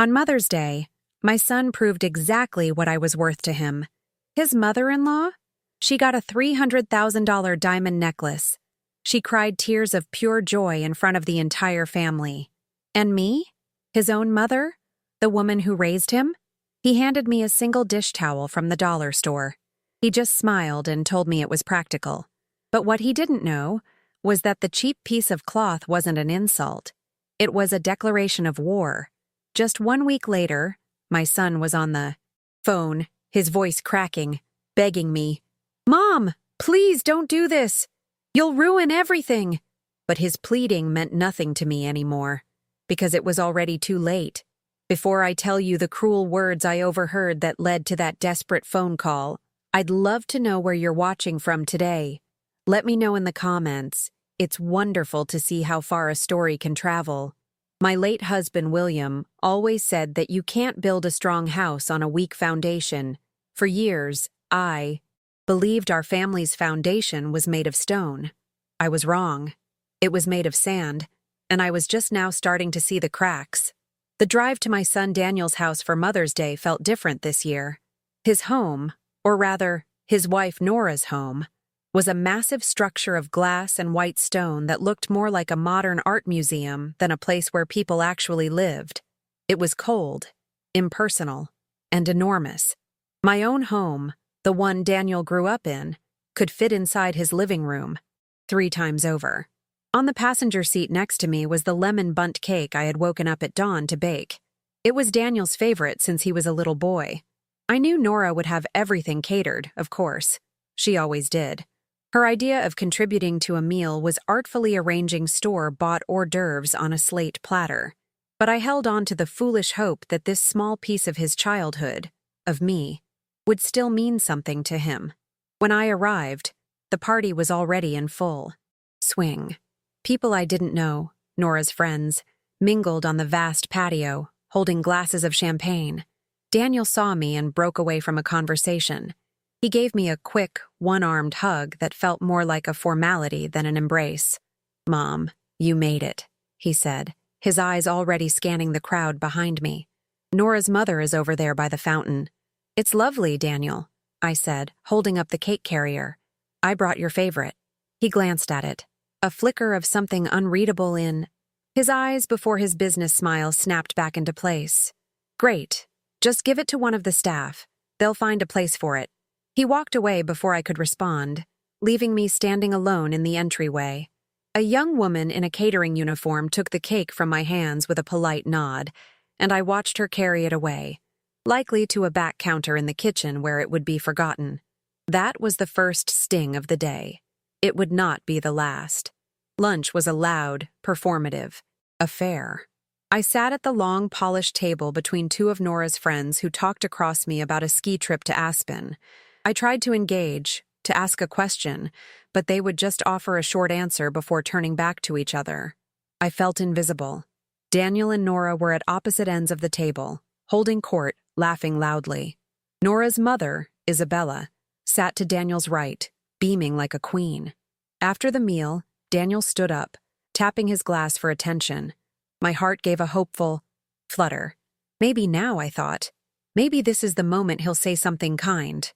On Mother's Day, my son proved exactly what I was worth to him. His mother-in-law? She got a $300,000 diamond necklace. She cried tears of pure joy in front of the entire family. And me? His own mother? The woman who raised him? He handed me a single dish towel from the dollar store. He just smiled and told me it was practical. But what he didn't know was that the cheap piece of cloth wasn't an insult. It was a declaration of war. Just 1 week later, my son was on the phone, his voice cracking, begging me, "Mom, please don't do this. You'll ruin everything." But his pleading meant nothing to me anymore, because it was already too late. Before I tell you the cruel words I overheard that led to that desperate phone call, I'd love to know where you're watching from today. Let me know in the comments. It's wonderful to see how far a story can travel. My late husband, William, always said that you can't build a strong house on a weak foundation. For years, I believed our family's foundation was made of stone. I was wrong. It was made of sand, and I was just now starting to see the cracks. The drive to my son Daniel's house for Mother's Day felt different this year. His home, or rather, his wife Nora's home, was a massive structure of glass and white stone that looked more like a modern art museum than a place where people actually lived. It was cold, impersonal, and enormous. My own home, the one Daniel grew up in, could fit inside his living room, 3 times over. On the passenger seat next to me was the lemon bundt cake I had woken up at dawn to bake. It was Daniel's favorite since he was a little boy. I knew Nora would have everything catered, of course. She always did. Her idea of contributing to a meal was artfully arranging store-bought hors d'oeuvres on a slate platter. But I held on to the foolish hope that this small piece of his childhood, of me, would still mean something to him. When I arrived, the party was already in full swing. People I didn't know, Nora's friends, mingled on the vast patio, holding glasses of champagne. Daniel saw me and broke away from a conversation. He gave me a quick, one-armed hug that felt more like a formality than an embrace. "Mom, you made it," he said, his eyes already scanning the crowd behind me. "Nora's mother is over there by the fountain." "It's lovely, Daniel," I said, holding up the cake carrier. "I brought your favorite." He glanced at it, a flicker of something unreadable in his eyes before his business smile snapped back into place. "Great. Just give it to one of the staff. They'll find a place for it." He walked away before I could respond, leaving me standing alone in the entryway. A young woman in a catering uniform took the cake from my hands with a polite nod, and I watched her carry it away, likely to a back counter in the kitchen where it would be forgotten. That was the first sting of the day. It would not be the last. Lunch was a loud, performative affair. I sat at the long, polished table between 2 of Nora's friends who talked across me about a ski trip to Aspen. I tried to engage, to ask a question, but they would just offer a short answer before turning back to each other. I felt invisible. Daniel and Nora were at opposite ends of the table, holding court, laughing loudly. Nora's mother, Isabella, sat to Daniel's right, beaming like a queen. After the meal, Daniel stood up, tapping his glass for attention. My heart gave a hopeful flutter. Maybe now, I thought. Maybe this is the moment he'll say something kind.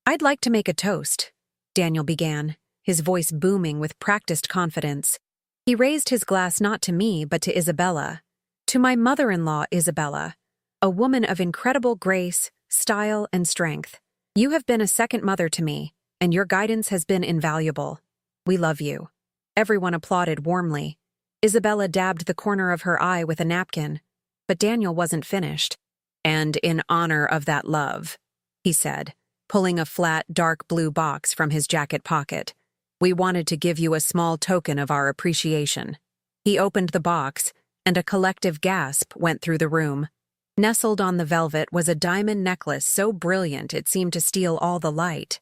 "I'd like to make a toast," Daniel began, his voice booming with practiced confidence. He raised his glass not to me, but to Isabella. "To my mother-in-law, Isabella, a woman of incredible grace, style, and strength. You have been a second mother to me, and your guidance has been invaluable. We love you." Everyone applauded warmly. Isabella dabbed the corner of her eye with a napkin, but Daniel wasn't finished. "And in honor of that love," he said, pulling a flat, dark blue box from his jacket pocket, "we wanted to give you a small token of our appreciation." He opened the box, and a collective gasp went through the room. Nestled on the velvet was a diamond necklace so brilliant it seemed to steal all the light.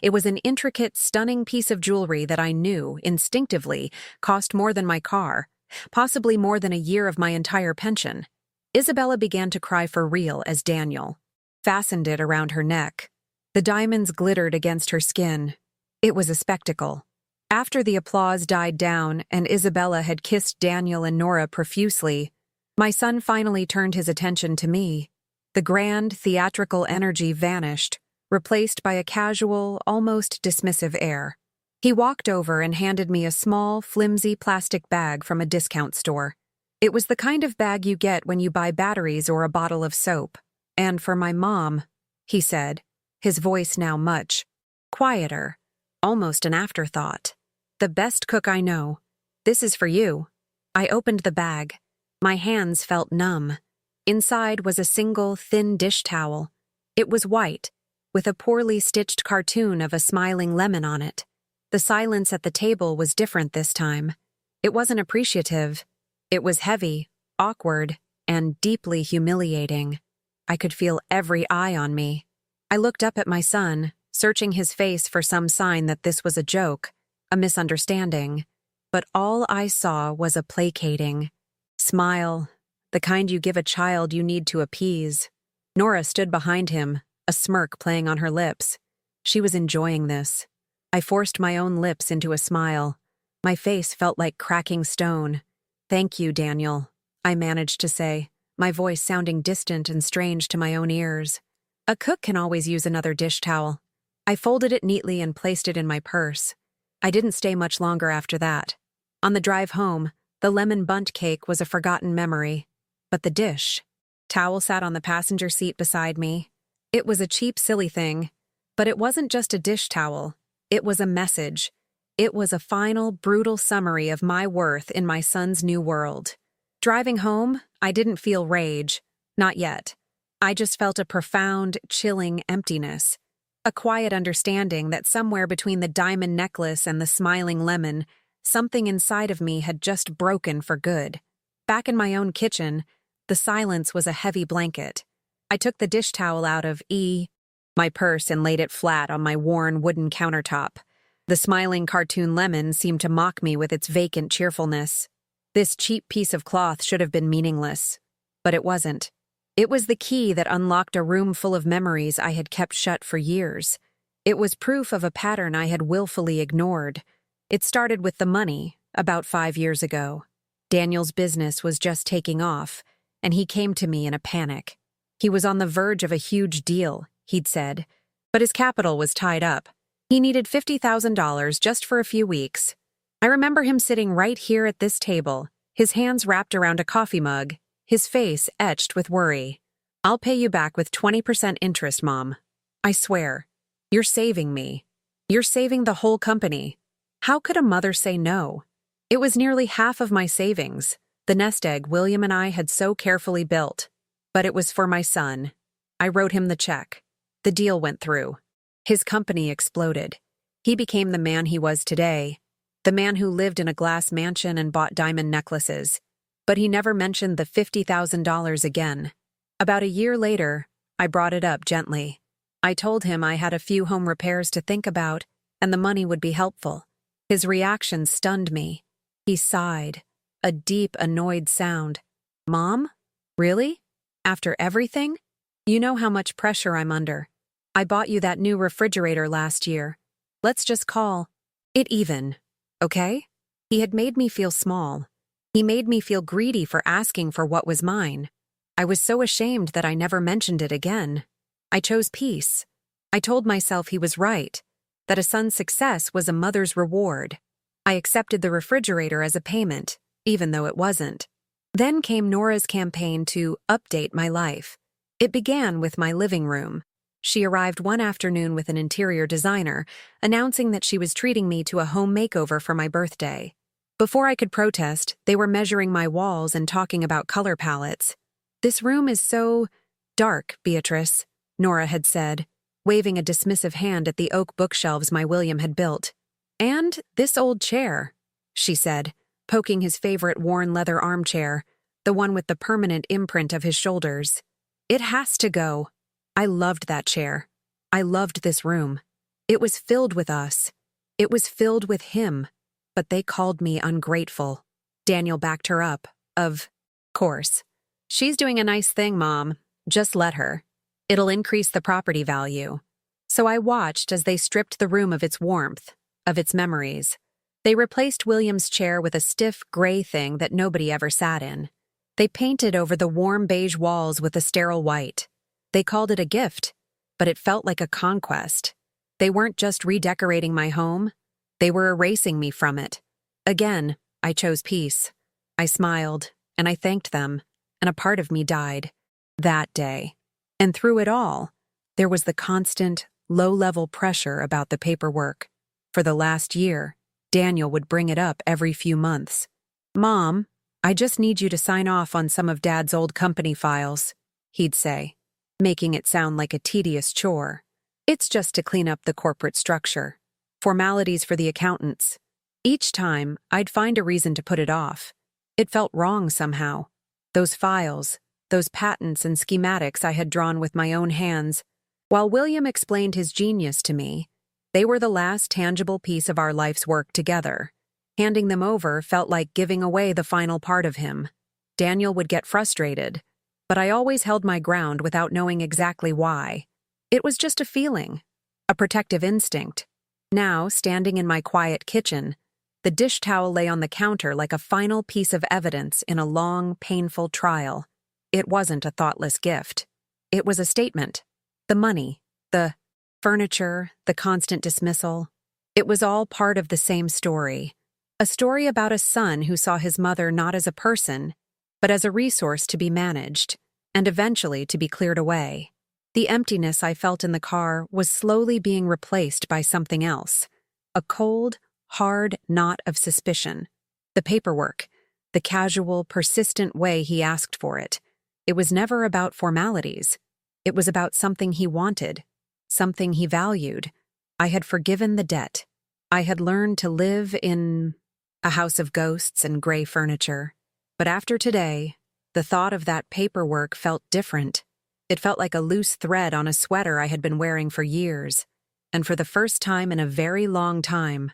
It was an intricate, stunning piece of jewelry that I knew, instinctively, cost more than my car, possibly more than a year of my entire pension. Isabella began to cry for real as Daniel fastened it around her neck. The diamonds glittered against her skin. It was a spectacle. After the applause died down and Isabella had kissed Daniel and Nora profusely, My son finally turned his attention to me. The grand, theatrical energy vanished, replaced by a casual, almost dismissive air. He walked over and handed me a small, flimsy plastic bag from a discount store. It was the kind of bag you get when you buy batteries or a bottle of soap. "And for my mom," he said, his voice now much quieter, almost an afterthought. "The best cook I know. This is for you." I opened the bag. My hands felt numb. Inside was a single, thin dish towel. It was white, with a poorly stitched cartoon of a smiling lemon on it. The silence at the table was different this time. It wasn't appreciative. It was heavy, awkward, and deeply humiliating. I could feel every eye on me. I looked up at my son, searching his face for some sign that this was a joke, a misunderstanding. But all I saw was a placating smile, the kind you give a child you need to appease. Nora stood behind him, a smirk playing on her lips. She was enjoying this. I forced my own lips into a smile. My face felt like cracking stone. "Thank you, Daniel," I managed to say, my voice sounding distant and strange to my own ears. "A cook can always use another dish towel." I folded it neatly and placed it in my purse. I didn't stay much longer after that. On the drive home, the lemon bundt cake was a forgotten memory. But the dish towel sat on the passenger seat beside me. It was a cheap, silly thing, but it wasn't just a dish towel. It was a message. It was a final, brutal summary of my worth in my son's new world. Driving home, I didn't feel rage. Not yet. I just felt a profound, chilling emptiness. A quiet understanding that somewhere between the diamond necklace and the smiling lemon, something inside of me had just broken for good. Back in my own kitchen, the silence was a heavy blanket. I took the dish towel out of my purse and laid it flat on my worn wooden countertop. The smiling cartoon lemon seemed to mock me with its vacant cheerfulness. This cheap piece of cloth should have been meaningless. But it wasn't. It was the key that unlocked a room full of memories I had kept shut for years. It was proof of a pattern I had willfully ignored. It started with the money, about 5 years ago. Daniel's business was just taking off, and he came to me in a panic. He was on the verge of a huge deal, he'd said, but his capital was tied up. He needed $50,000 just for a few weeks. I remember him sitting right here at this table, his hands wrapped around a coffee mug, his face etched with worry. "I'll pay you back with 20% interest, Mom. I swear. You're saving me. You're saving the whole company." How could a mother say no? It was nearly half of my savings, the nest egg William and I had so carefully built. But it was for my son. I wrote him the check. The deal went through. His company exploded. He became the man he was today, the man who lived in a glass mansion and bought diamond necklaces. But he never mentioned the $50,000 again. About a year later, I brought it up gently. I told him I had a few home repairs to think about, and the money would be helpful. His reaction stunned me. He sighed, a deep, annoyed sound. "Mom? Really? After everything? You know how much pressure I'm under. I bought you that new refrigerator last year. Let's just call it even, okay?" He had made me feel small. He made me feel greedy for asking for what was mine. I was so ashamed that I never mentioned it again. I chose peace. I told myself he was right, that a son's success was a mother's reward. I accepted the refrigerator as a payment, even though it wasn't. Then came Nora's campaign to update my life. It began with my living room. She arrived one afternoon with an interior designer, announcing that she was treating me to a home makeover for my birthday. Before I could protest, they were measuring my walls and talking about color palettes. "This room is so dark, Beatrice," Nora had said, waving a dismissive hand at the oak bookshelves my William had built. "And this old chair," she said, poking his favorite worn leather armchair, the one with the permanent imprint of his shoulders. "It has to go." I loved that chair. I loved this room. It was filled with us. It was filled with him. But they called me ungrateful. Daniel backed her up. Of course. "She's doing a nice thing, Mom. Just let her. It'll increase the property value." So I watched as they stripped the room of its warmth, of its memories. They replaced William's chair with a stiff, gray thing that nobody ever sat in. They painted over the warm beige walls with a sterile white. They called it a gift, but it felt like a conquest. They weren't just redecorating my home, they were erasing me from it. Again, I chose peace. I smiled, and I thanked them, and a part of me died. That day. And through it all, there was the constant, low-level pressure about the paperwork. For the last year, Daniel would bring it up every few months. "Mom, I just need you to sign off on some of Dad's old company files," he'd say, making it sound like a tedious chore. "It's just to clean up the corporate structure. Formalities for the accountants." Each time, I'd find a reason to put it off. It felt wrong somehow. Those files, those patents and schematics I had drawn with my own hands, while William explained his genius to me, they were the last tangible piece of our life's work together. Handing them over felt like giving away the final part of him. Daniel would get frustrated, but I always held my ground without knowing exactly why. It was just a feeling, a protective instinct. Now, standing in my quiet kitchen, the dish towel lay on the counter like a final piece of evidence in a long, painful trial. It wasn't a thoughtless gift. It was a statement. The money, the furniture, the constant dismissal. It was all part of the same story. A story about a son who saw his mother not as a person, but as a resource to be managed, and eventually to be cleared away. The emptiness I felt in the car was slowly being replaced by something else. A cold, hard knot of suspicion. The paperwork, the casual, persistent way he asked for it. It was never about formalities. It was about something he wanted, something he valued. I had forgiven the debt. I had learned to live in a house of ghosts and gray furniture. But after today, the thought of that paperwork felt different. It felt like a loose thread on a sweater I had been wearing for years. And for the first time in a very long time,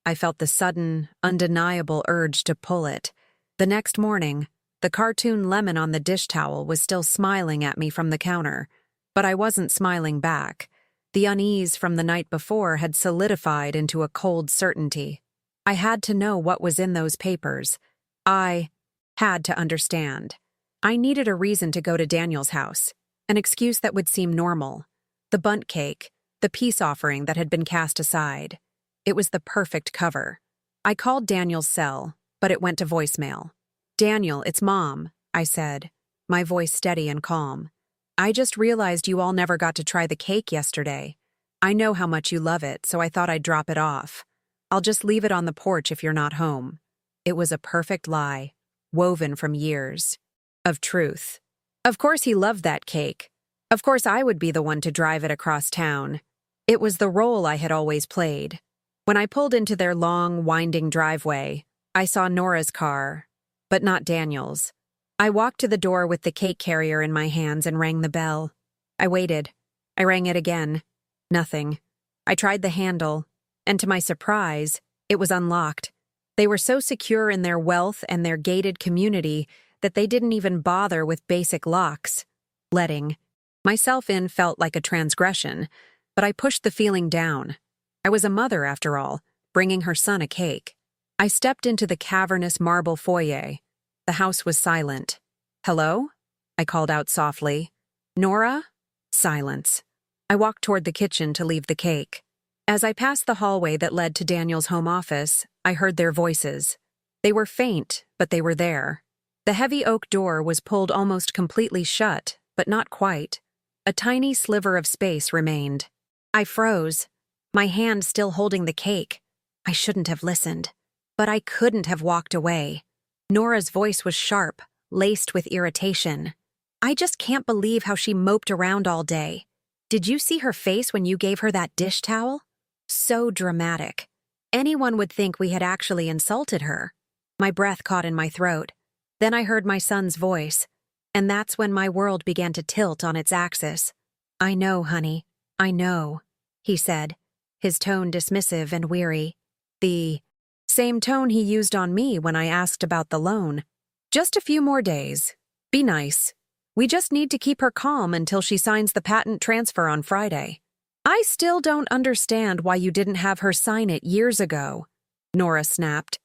I felt the sudden, undeniable urge to pull it. The next morning, the cartoon lemon on the dish towel was still smiling at me from the counter, but I wasn't smiling back. The unease from the night before had solidified into a cold certainty. I had to know what was in those papers. I had to understand. I needed a reason to go to Daniel's house, an excuse that would seem normal. The bundt cake, the peace offering that had been cast aside. It was the perfect cover. I called Daniel's cell, but it went to voicemail. "Daniel, it's Mom," I said, my voice steady and calm. "I just realized you all never got to try the cake yesterday. I know how much you love it, so I thought I'd drop it off. I'll just leave it on the porch if you're not home." It was a perfect lie, woven from years of truth. Of course he loved that cake. Of course I would be the one to drive it across town. It was the role I had always played. When I pulled into their long, winding driveway, I saw Nora's car, but not Daniel's. I walked to the door with the cake carrier in my hands and rang the bell. I waited. I rang it again. Nothing. I tried the handle, and to my surprise, it was unlocked. They were so secure in their wealth and their gated community that they didn't even bother with basic locks. Letting myself in felt like a transgression, but I pushed the feeling down. I was a mother, after all, bringing her son a cake. I stepped into the cavernous marble foyer. The house was silent. "Hello?" I called out softly. "Nora?" Silence. I walked toward the kitchen to leave the cake. As I passed the hallway that led to Daniel's home office, I heard their voices. They were faint, but they were there. The heavy oak door was pulled almost completely shut, but not quite. A tiny sliver of space remained. I froze, my hand still holding the cake. I shouldn't have listened, but I couldn't have walked away. Nora's voice was sharp, laced with irritation. "I just can't believe how she moped around all day. Did you see her face when you gave her that dish towel? So dramatic. Anyone would think we had actually insulted her." My breath caught in my throat. Then I heard my son's voice, and that's when my world began to tilt on its axis. "I know, honey, I know," he said, his tone dismissive and weary. The same tone he used on me when I asked about the loan. "Just a few more days. Be nice. We just need to keep her calm until she signs the patent transfer on Friday." "I still don't understand why you didn't have her sign it years ago," Nora snapped.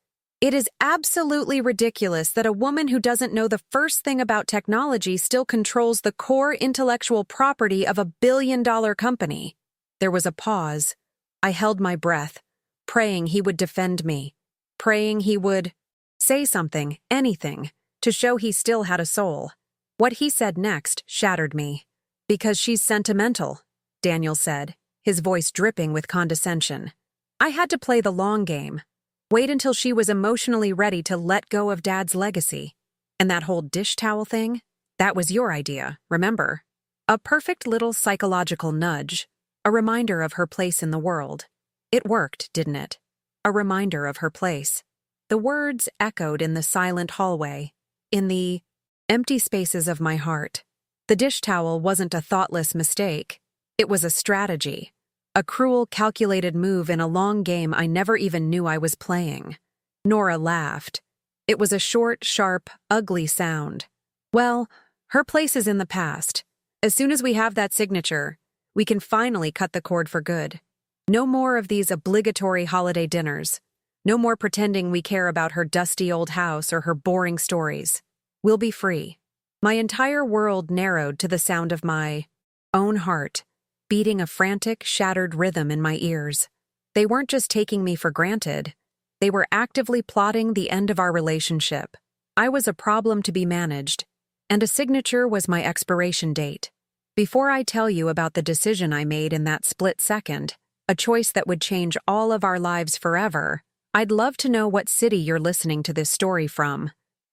It is absolutely ridiculous that a woman who doesn't know the first thing about technology still controls the core intellectual property of a billion-dollar company. There was a pause. I held my breath, praying he would defend me, praying he would say something, anything, to show he still had a soul. What he said next shattered me. "Because she's sentimental," Daniel said, his voice dripping with condescension. I had to play the long game. Wait until she was emotionally ready to let go of Dad's legacy. And that whole dish towel thing? That was your idea, remember? A perfect little psychological nudge, a reminder of her place in the world. It worked, didn't it? A reminder of her place. The words echoed in the silent hallway, in the empty spaces of my heart. The dish towel wasn't a thoughtless mistake. It was a strategy. A cruel, calculated move in a long game I never even knew I was playing. Nora laughed. It was a short, sharp, ugly sound. Well, her place is in the past. As soon as we have that signature, we can finally cut the cord for good. No more of these obligatory holiday dinners. No more pretending we care about her dusty old house or her boring stories. We'll be free. My entire world narrowed to the sound of my own heart, beating a frantic, shattered rhythm in my ears. They weren't just taking me for granted. They were actively plotting the end of our relationship. I was a problem to be managed, and a signature was my expiration date. Before I tell you about the decision I made in that split second, a choice that would change all of our lives forever, I'd love to know what city you're listening to this story from.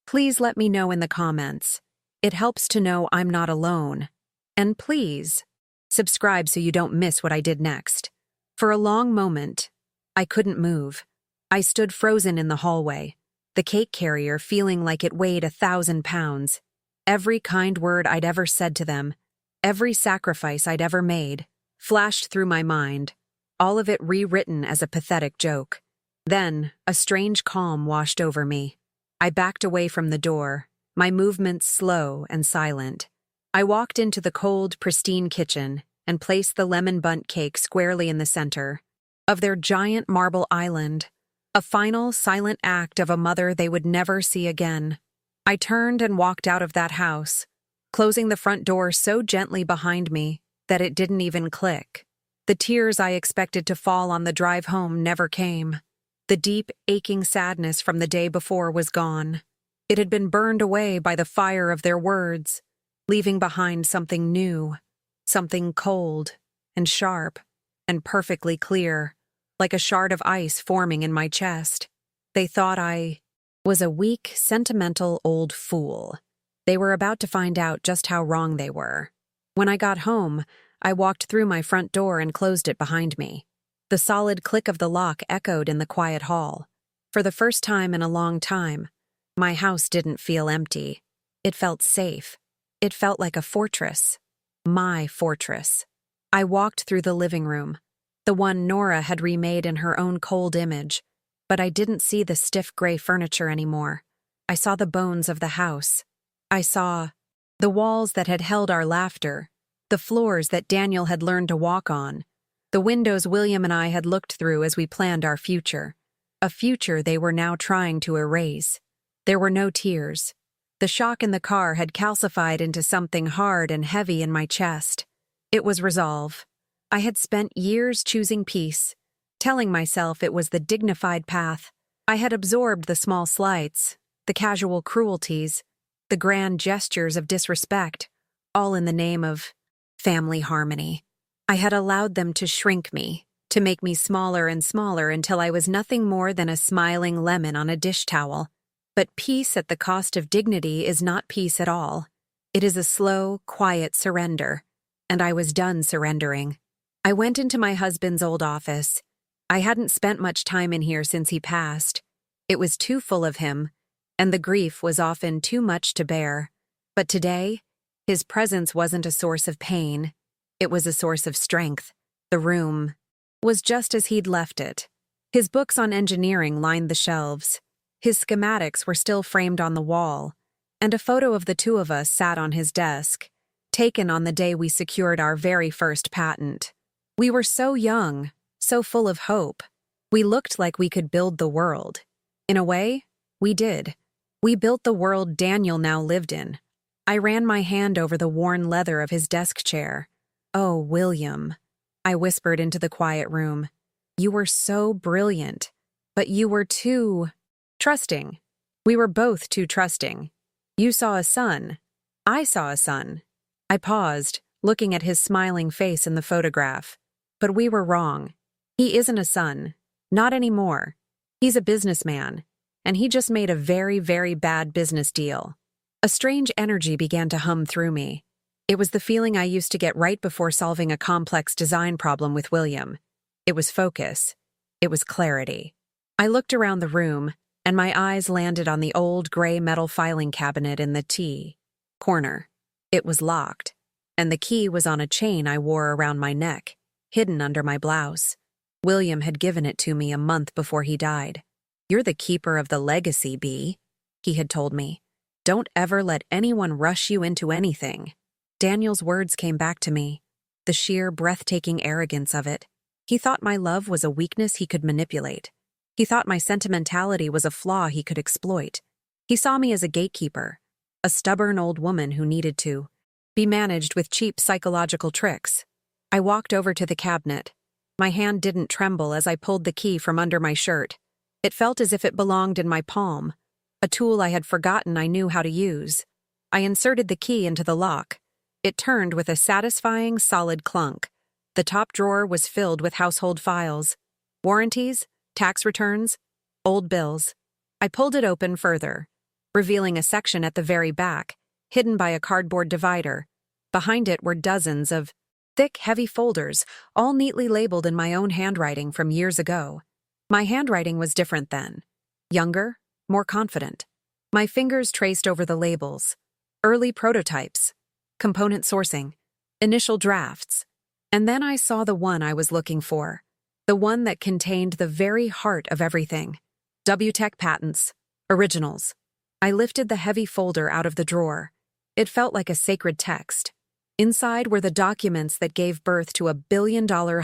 Please let me know in the comments. It helps to know I'm not alone. And please, subscribe so you don't miss what I did next. For a long moment, I couldn't move. I stood frozen in the hallway, the cake carrier feeling like it weighed 1,000 pounds. Every kind word I'd ever said to them, every sacrifice I'd ever made, flashed through my mind, all of it rewritten as a pathetic joke. Then, a strange calm washed over me. I backed away from the door, my movements slow and silent. I walked into the cold, pristine kitchen and placed the lemon bundt cake squarely in the center of their giant marble island, a final, silent act of a mother they would never see again. I turned and walked out of that house, closing the front door so gently behind me that it didn't even click. The tears I expected to fall on the drive home never came. The deep, aching sadness from the day before was gone. It had been burned away by the fire of their words, leaving behind something new, something cold and sharp and perfectly clear, like a shard of ice forming in my chest. They thought I was a weak, sentimental old fool. They were about to find out just how wrong they were. When I got home, I walked through my front door and closed it behind me. The solid click of the lock echoed in the quiet hall. For the first time in a long time, my house didn't feel empty. It felt safe. It felt like a fortress. My fortress. I walked through the living room, the one Nora had remade in her own cold image, but I didn't see the stiff gray furniture anymore. I saw the bones of the house. I saw the walls that had held our laughter, the floors that Daniel had learned to walk on, the windows William and I had looked through as we planned our future, a future they were now trying to erase. There were no tears. The shock in the car had calcified into something hard and heavy in my chest. It was resolve. I had spent years choosing peace, telling myself it was the dignified path. I had absorbed the small slights, the casual cruelties, the grand gestures of disrespect, all in the name of family harmony. I had allowed them to shrink me, to make me smaller and smaller until I was nothing more than a smiling lemon on a dish towel. But peace at the cost of dignity is not peace at all. It is a slow, quiet surrender, and I was done surrendering. I went into my husband's old office. I hadn't spent much time in here since he passed. It was too full of him, and the grief was often too much to bear. But today, his presence wasn't a source of pain. It was a source of strength. The room was just as he'd left it. His books on engineering lined the shelves. His schematics were still framed on the wall, and a photo of the two of us sat on his desk, taken on the day we secured our very first patent. We were so young, so full of hope. We looked like we could build the world. In a way, we did. We built the world Daniel now lived in. I ran my hand over the worn leather of his desk chair. "Oh, William," I whispered into the quiet room. "You were so brilliant, but you were too trusting. We were both too trusting. You saw a son. I saw a son." I paused, looking at his smiling face in the photograph. "But we were wrong. He isn't a son. Not anymore. He's a businessman, and he just made a very, very bad business deal." A strange energy began to hum through me. It was the feeling I used to get right before solving a complex design problem with William. It was focus. It was clarity. I looked around the room, and my eyes landed on the old gray metal filing cabinet in the T corner. It was locked, and the key was on a chain I wore around my neck, hidden under my blouse. William had given it to me a month before he died. "You're the keeper of the legacy, B," he had told me. "Don't ever let anyone rush you into anything." Daniel's words came back to me, the sheer, breathtaking arrogance of it. He thought my love was a weakness he could manipulate. He thought my sentimentality was a flaw he could exploit. He saw me as a gatekeeper, a stubborn old woman who needed to be managed with cheap psychological tricks. I walked over to the cabinet. My hand didn't tremble as I pulled the key from under my shirt. It felt as if it belonged in my palm, a tool I had forgotten I knew how to use. I inserted the key into the lock. It turned with a satisfying, solid clunk. The top drawer was filled with household files, warranties, tax returns, old bills. I pulled it open further, revealing a section at the very back, hidden by a cardboard divider. Behind it were dozens of thick, heavy folders, all neatly labeled in my own handwriting from years ago. My handwriting was different then. Younger, more confident. My fingers traced over the labels. Early prototypes, component sourcing, initial drafts. And then I saw the one I was looking for. The one that contained the very heart of everything. WTech patents. Originals. I lifted the heavy folder out of the drawer. It felt like a sacred text. Inside were the documents that gave birth to a billion-dollar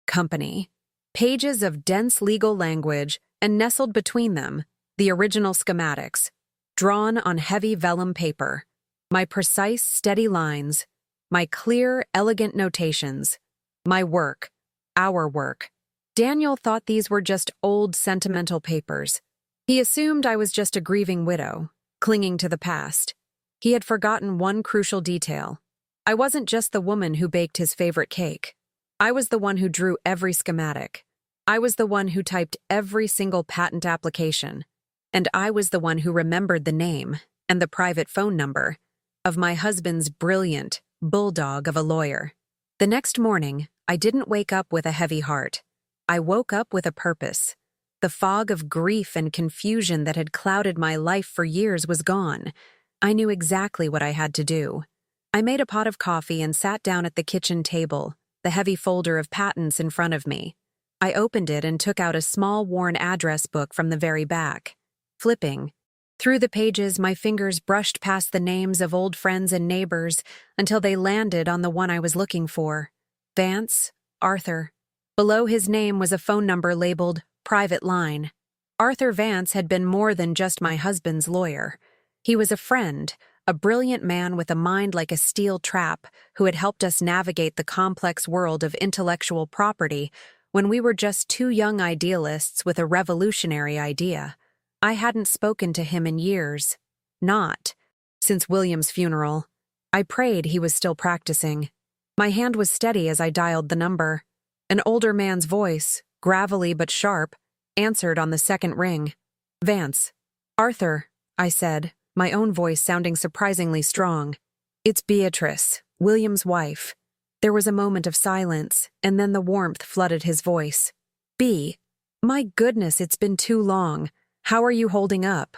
company. Pages of dense legal language, and nestled between them, the original schematics, drawn on heavy vellum paper. My precise, steady lines, my clear, elegant notations, my work, our work. Daniel thought these were just old, sentimental papers. He assumed I was just a grieving widow, clinging to the past. He had forgotten one crucial detail. I wasn't just the woman who baked his favorite cake. I was the one who drew every schematic. I was the one who typed every single patent application. And I was the one who remembered the name and the private phone number of my husband's brilliant bulldog of a lawyer. The next morning, I didn't wake up with a heavy heart. I woke up with a purpose. The fog of grief and confusion that had clouded my life for years was gone. I knew exactly what I had to do. I made a pot of coffee and sat down at the kitchen table, the heavy folder of patents in front of me. I opened it and took out a small worn address book from the very back. Flipping through the pages, my fingers brushed past the names of old friends and neighbors until they landed on the one I was looking for. Vance, Arthur. Below his name was a phone number labeled Private Line. Arthur Vance had been more than just my husband's lawyer. He was a friend, a brilliant man with a mind like a steel trap who had helped us navigate the complex world of intellectual property when we were just two young idealists with a revolutionary idea. I hadn't spoken to him in years. Not since William's funeral. I prayed he was still practicing. My hand was steady as I dialed the number. An older man's voice, gravelly but sharp, answered on the second ring. "Vance." "Arthur," I said, my own voice sounding surprisingly strong. "It's Beatrice, William's wife." There was a moment of silence, and then the warmth flooded his voice. "B, my goodness, it's been too long. How are you holding up?"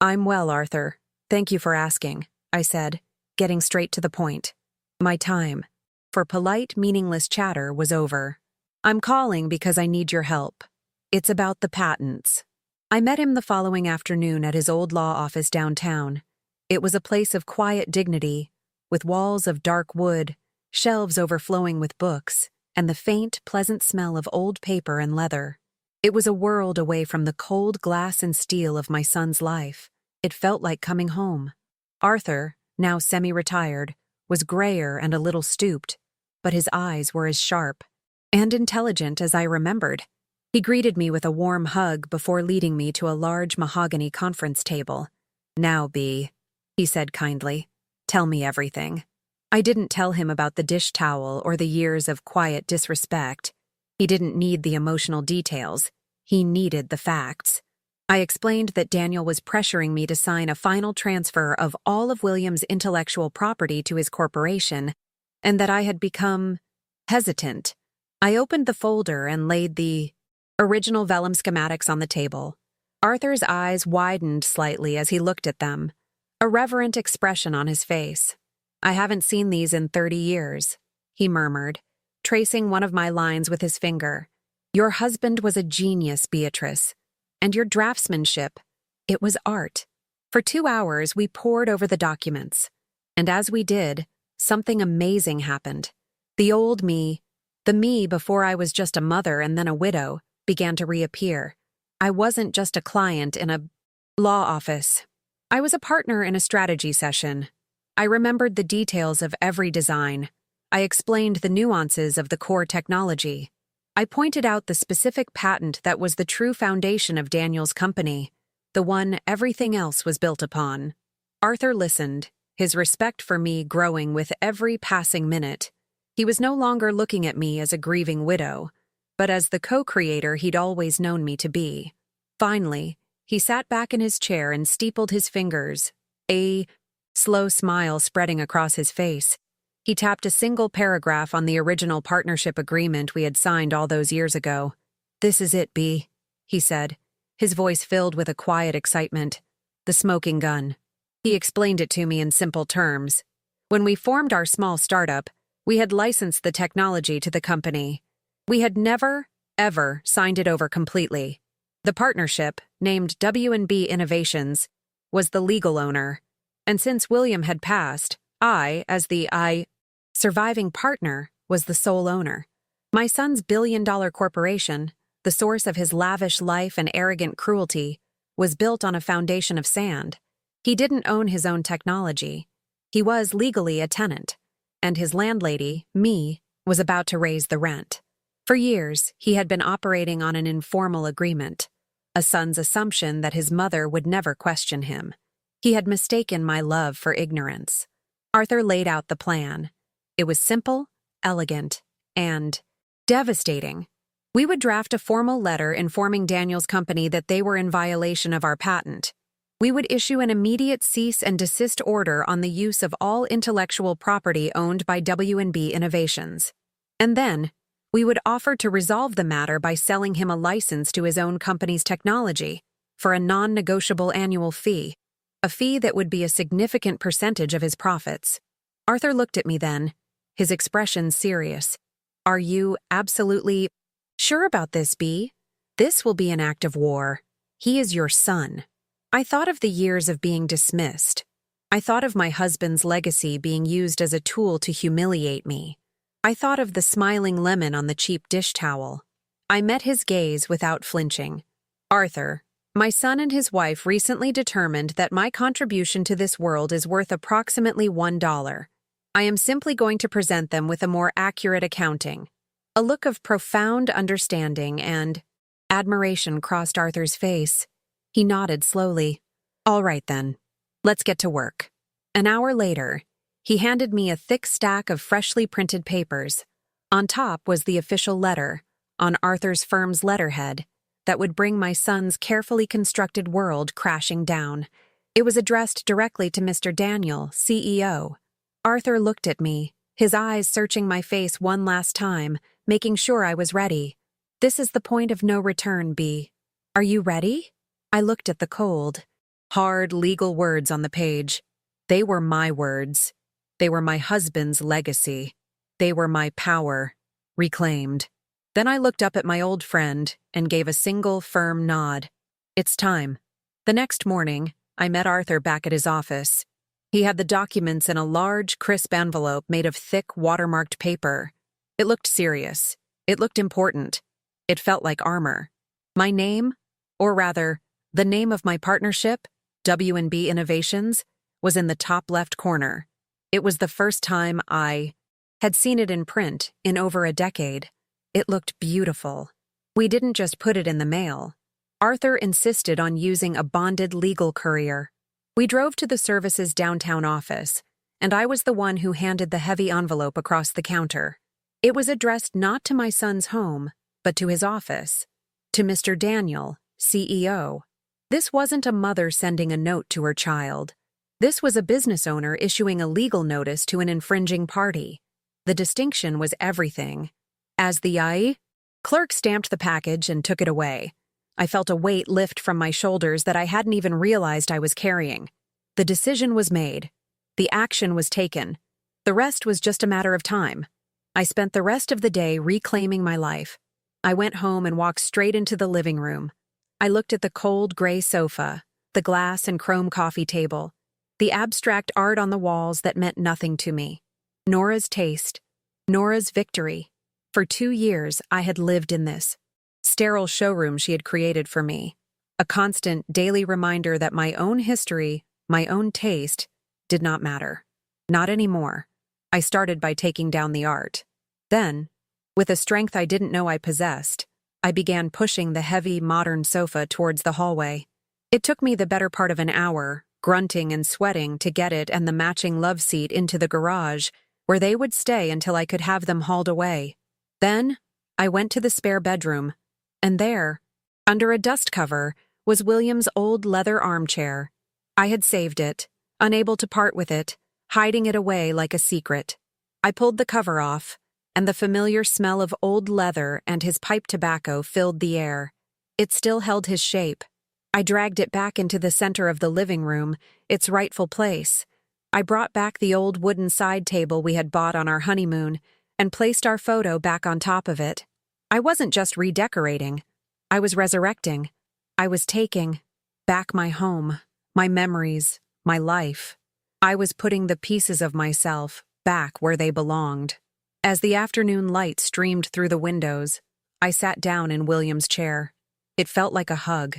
"I'm well, Arthur. Thank you for asking," I said, getting straight to the point. My time for polite, meaningless chatter was over. "I'm calling because I need your help. It's about the patents." I met him the following afternoon at his old law office downtown. It was a place of quiet dignity, with walls of dark wood, shelves overflowing with books, and the faint, pleasant smell of old paper and leather. It was a world away from the cold glass and steel of my son's life. It felt like coming home. Arthur, now semi-retired, was grayer and a little stooped, but his eyes were as sharp and intelligent as I remembered. He greeted me with a warm hug before leading me to a large mahogany conference table. "Now, Bea," he said kindly, "tell me everything." I didn't tell him about the dish towel or the years of quiet disrespect. He didn't need the emotional details. He needed the facts. I explained that Daniel was pressuring me to sign a final transfer of all of William's intellectual property to his corporation, and that I had become hesitant. I opened the folder and laid the original vellum schematics on the table. Arthur's eyes widened slightly as he looked at them, a reverent expression on his face. "I haven't seen these in 30 years, he murmured, tracing one of my lines with his finger. "Your husband was a genius, Beatrice. And your draftsmanship, it was art." For 2 hours, we pored over the documents. And as we did, something amazing happened. The old me, the me before I was just a mother and then a widow, began to reappear. I wasn't just a client in a law office. I was a partner in a strategy session. I remembered the details of every design. I explained the nuances of the core technology. I pointed out the specific patent that was the true foundation of Daniel's company, the one everything else was built upon. Arthur listened, his respect for me growing with every passing minute. He was no longer looking at me as a grieving widow, but as the co-creator he'd always known me to be. Finally, he sat back in his chair and steepled his fingers, a slow smile spreading across his face. He tapped a single paragraph on the original partnership agreement we had signed all those years ago. "This is it, Bea," he said, his voice filled with a quiet excitement. "The smoking gun." He explained it to me in simple terms. When we formed our small startup, we had licensed the technology to the company. We had never, ever signed it over completely. The partnership, named W&B Innovations, was the legal owner. And since William had passed, I, as the surviving partner, was the sole owner. My son's billion-dollar corporation, the source of his lavish life and arrogant cruelty, was built on a foundation of sand. He didn't own his own technology. He was legally a tenant, and his landlady, me, was about to raise the rent. For years, he had been operating on an informal agreement, a son's assumption that his mother would never question him. He had mistaken my love for ignorance. Arthur laid out the plan. It was simple, elegant, and devastating. We would draft a formal letter informing Daniel's company that they were in violation of our patent. We would issue an immediate cease and desist order on the use of all intellectual property owned by W&B Innovations. And then, we would offer to resolve the matter by selling him a license to his own company's technology for a non-negotiable annual fee. A fee that would be a significant percentage of his profits. Arthur looked at me then, his expression serious. "Are you absolutely sure about this, Bea? This will be an act of war. He is your son." I thought of the years of being dismissed. I thought of my husband's legacy being used as a tool to humiliate me. I thought of the smiling lemon on the cheap dish towel. I met his gaze without flinching. "Arthur, my son and his wife recently determined that my contribution to this world is worth approximately $1. I am simply going to present them with a more accurate accounting." A look of profound understanding and admiration crossed Arthur's face. He nodded slowly. "All right then, let's get to work." An hour later, he handed me a thick stack of freshly printed papers. On top was the official letter, on Arthur's firm's letterhead, that would bring my son's carefully constructed world crashing down. It was addressed directly to Mr. Daniel, CEO. Arthur looked at me, his eyes searching my face one last time, making sure I was ready. "This is the point of no return, Bea. Are you ready?" I looked at the cold, hard legal words on the page. They were my words. They were my husband's legacy. They were my power, reclaimed. Then I looked up at my old friend and gave a single firm nod. "It's time." The next morning, I met Arthur back at his office. He had the documents in a large, crisp envelope made of thick, watermarked paper. It looked serious. It looked important. It felt like armor. My name, or rather, the name of my partnership, W&B Innovations, was in the top left corner. It was the first time I had seen it in print in over a decade. It looked beautiful. We didn't just put it in the mail. Arthur insisted on using a bonded legal courier. We drove to the service's downtown office, and I was the one who handed the heavy envelope across the counter. It was addressed not to my son's home, but to his office. To Mr. Daniel, CEO. This wasn't a mother sending a note to her child. This was a business owner issuing a legal notice to an infringing party. The distinction was everything. As the clerk stamped the package and took it away, I felt a weight lift from my shoulders that I hadn't even realized I was carrying. The decision was made. The action was taken. The rest was just a matter of time. I spent the rest of the day reclaiming my life. I went home and walked straight into the living room. I looked at the cold gray sofa, the glass and chrome coffee table, the abstract art on the walls that meant nothing to me. Nora's taste, Nora's victory. For 2 years, I had lived in this sterile showroom she had created for me, a constant daily reminder that my own history, my own taste, did not matter. Not anymore. I started by taking down the art. Then, with a strength I didn't know I possessed, I began pushing the heavy, modern sofa towards the hallway. It took me the better part of an hour, grunting and sweating, to get it and the matching love seat into the garage, where they would stay until I could have them hauled away. Then, I went to the spare bedroom, and there, under a dust cover, was William's old leather armchair. I had saved it, unable to part with it, hiding it away like a secret. I pulled the cover off, and the familiar smell of old leather and his pipe tobacco filled the air. It still held his shape. I dragged it back into the center of the living room, its rightful place. I brought back the old wooden side table we had bought on our honeymoon and placed our photo back on top of it. I wasn't just redecorating. I was resurrecting. I was taking back my home, my memories, my life. I was putting the pieces of myself back where they belonged. As the afternoon light streamed through the windows, I sat down in William's chair. It felt like a hug.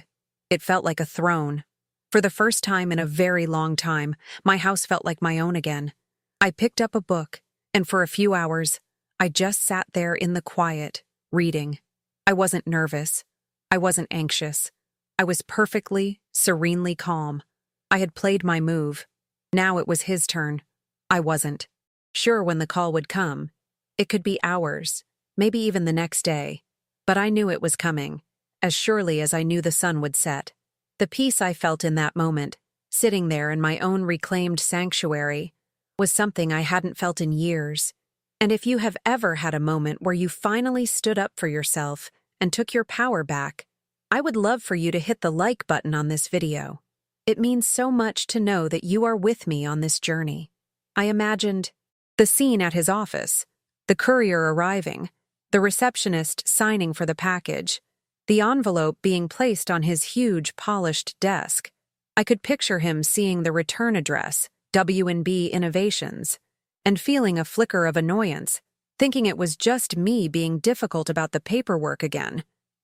It felt like a throne. For the first time in a very long time, my house felt like my own again. I picked up a book, and for a few hours, I just sat there in the quiet, reading. I wasn't nervous. I wasn't anxious. I was perfectly, serenely calm. I had played my move. Now it was his turn. I wasn't sure when the call would come. It could be hours, maybe even the next day. But I knew it was coming, as surely as I knew the sun would set. The peace I felt in that moment, sitting there in my own reclaimed sanctuary, was something I hadn't felt in years. And if you have ever had a moment where you finally stood up for yourself and took your power back, I would love for you to hit the like button on this video. It means so much to know that you are with me on this journey. I imagined the scene at his office, the courier arriving, the receptionist signing for the package, the envelope being placed on his huge, polished desk. I could picture him seeing the return address, W&B Innovations, and feeling a flicker of annoyance, thinking it was just me being difficult about the paperwork again.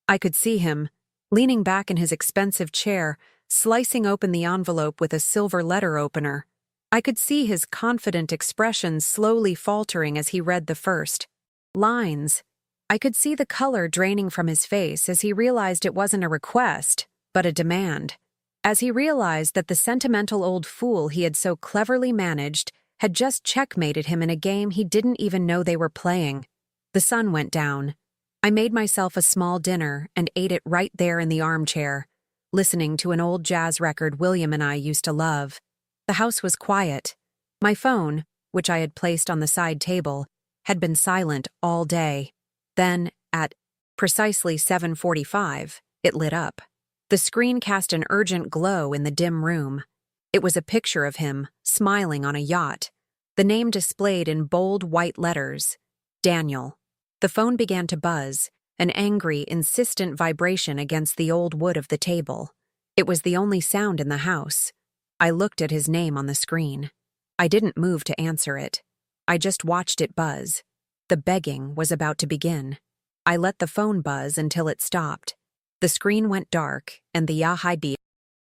I could see him, leaning back in his expensive chair, slicing open the envelope with a silver letter opener. I could see his confident expression slowly faltering as he read the first lines. I could see the color draining from his face as he realized it wasn't a request, but a demand. As he realized that the sentimental old fool he had so cleverly managed had just checkmated him in a game he didn't even know they were playing. The sun went down. I made myself a small dinner and ate it right there in the armchair, listening to an old jazz record William and I used to love. The house was quiet. My phone, which I had placed on the side table, had been silent all day. Then, at precisely 7:45, it lit up. The screen cast an urgent glow in the dim room. It was a picture of him, smiling on a yacht. The name displayed in bold white letters, Daniel. The phone began to buzz, an angry, insistent vibration against the old wood of the table. It was the only sound in the house. I looked at his name on the screen. I didn't move to answer it. I just watched it buzz. The begging was about to begin. I let the phone buzz until it stopped. The screen went dark, and the Yahai beep.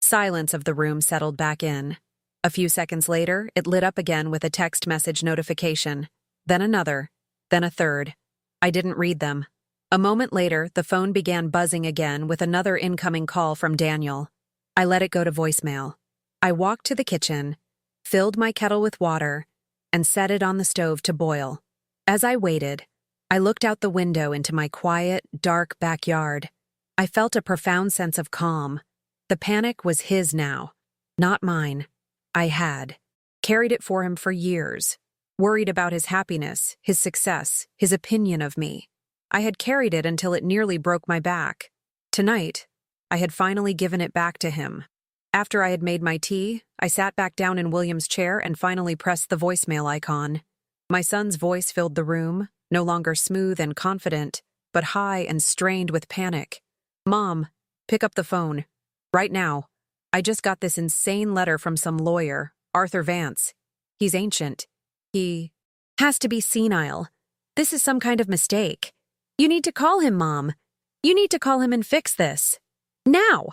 Silence of the room settled back in. A few seconds later, it lit up again with a text message notification. Then another. Then a third. I didn't read them. A moment later, the phone began buzzing again with another incoming call from Daniel. I let it go to voicemail. I walked to the kitchen, filled my kettle with water, and set it on the stove to boil. As I waited, I looked out the window into my quiet, dark backyard. I felt a profound sense of calm. The panic was his now, not mine. I had carried it for him for years, worried about his happiness, his success, his opinion of me. I had carried it until it nearly broke my back. Tonight, I had finally given it back to him. After I had made my tea, I sat back down in William's chair and finally pressed the voicemail icon. My son's voice filled the room, no longer smooth and confident, but high and strained with panic. "Mom, pick up the phone. Right now. I just got this insane letter from some lawyer, Arthur Vance. He's ancient. He has to be senile. This is some kind of mistake. You need to call him, Mom. You need to call him and fix this. Now!"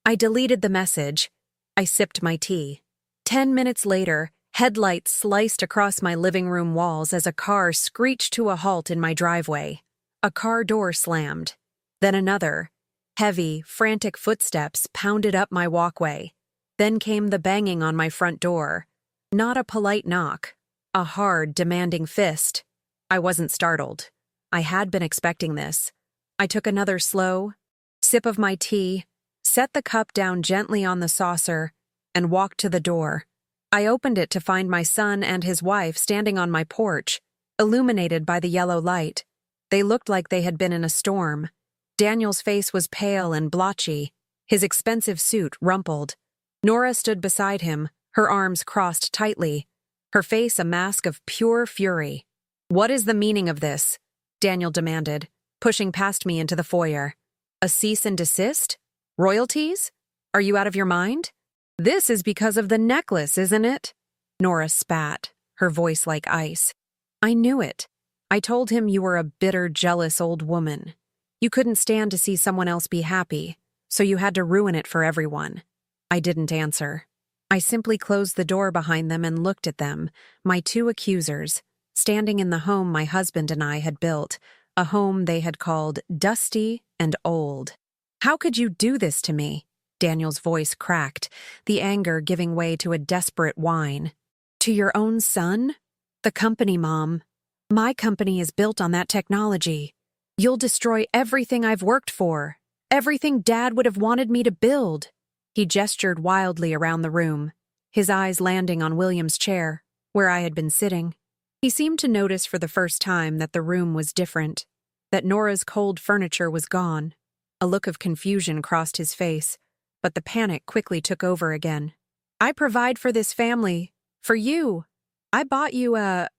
I deleted the message. I sipped my tea. 10 minutes later, headlights sliced across my living room walls as a car screeched to a halt in my driveway. A car door slammed. Then another. Heavy, frantic footsteps pounded up my walkway. Then came the banging on my front door. Not a polite knock. A hard, demanding fist. I wasn't startled. I had been expecting this. I took another slow sip of my tea, set the cup down gently on the saucer, and walked to the door. I opened it to find my son and his wife standing on my porch, illuminated by the yellow light. They looked like they had been in a storm. Daniel's face was pale and blotchy, his expensive suit rumpled. Nora stood beside him, her arms crossed tightly, her face a mask of pure fury. "What is the meaning of this?" Daniel demanded, pushing past me into the foyer. "A cease and desist? Royalties? Are you out of your mind? This is because of the necklace, isn't it?" Nora spat, her voice like ice. "I knew it. I told him you were a bitter, jealous old woman. You couldn't stand to see someone else be happy, so you had to ruin it for everyone." I didn't answer. I simply closed the door behind them and looked at them, my two accusers, standing in the home my husband and I had built, a home they had called dusty and old. "How could you do this to me?" Daniel's voice cracked, the anger giving way to a desperate whine. "To your own son? The company, Mom. My company is built on that technology. You'll destroy everything I've worked for, everything Dad would have wanted me to build." He gestured wildly around the room, his eyes landing on William's chair, where I had been sitting. He seemed to notice for the first time that the room was different, that Nora's cold furniture was gone. A look of confusion crossed his face, but the panic quickly took over again. "I provide for this family, for you. I bought you a